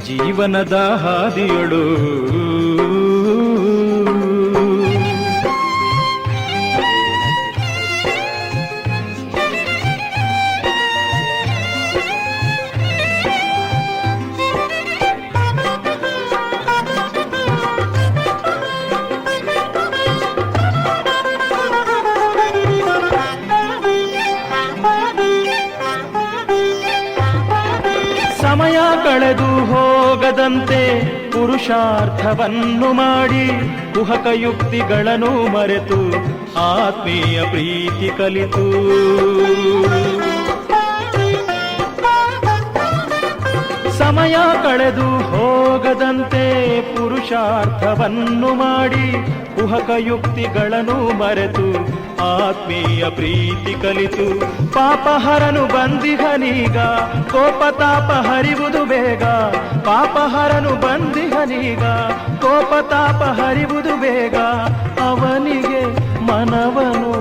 ಜೀವನದ ಹಾದಿಯೊಳು ಸಮಯ ಕಳೆದು ಹೋಗದಂತೆ ಪುರುಷಾರ್ಥವನ್ನು ಮಾಡಿ ಕುಹಕ ಯುಕ್ತಿಗಳನ್ನು ಮರೆತು ಆತ್ಮೀಯ ಪ್ರೀತಿ ಕಲಿತು ಸಮಯ ಕಳೆದು ಹೋಗದಂತೆ ಪುರುಷಾರ್ಥವನ್ನು ಮಾಡಿ ಕುಹಕ ಯುಕ್ತಿಗಳನ್ನು ಮರೆತು ಆತ್ಮೀಯ ಪ್ರೀತಿ ಕಲಿತು ಪಾಪಹರನು ಬಂದಿಹನೀಗ ಕೋಪತಾಪ ಹರಿವುದು ಬೇಗ ಪಾಪಹರನು ಬಂದಿಹನೀಗ ಕೋಪತಾಪ ಹರಿವುದು ಬೇಗ ಅವನಿಗೆ ಮನವನು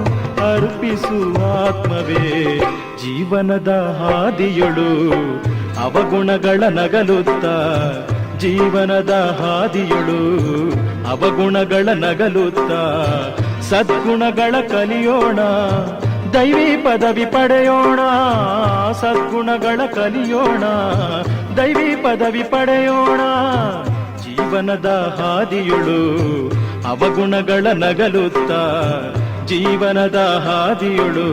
ಅರ್ಪಿಸುವ ಆತ್ಮವೇ ಜೀವನದ ಹಾದಿಯೊಳು ಅವಗುಣಗಳ ನಗಲುತ್ತ ಜೀವನದ ಹಾದಿಯೊಳು ಅವಗುಣಗಳ ನಗಲುತ್ತ ಸದ್ಗುಣಗಳ ಕಲಿಯೋಣ ದೈವಿ ಪದವಿ ಪಡೆಯೋಣ ಸದ್ಗುಣಗಳ ಕಲಿಯೋಣ ದೈವಿ ಪದವಿ ಪಡೆಯೋಣ ಜೀವನದ ಹಾದಿಯೊಳು ಅವಗುಣಗಳ ನಗಲುತ್ತ ಜೀವನದ ಹಾದಿಯೊಳು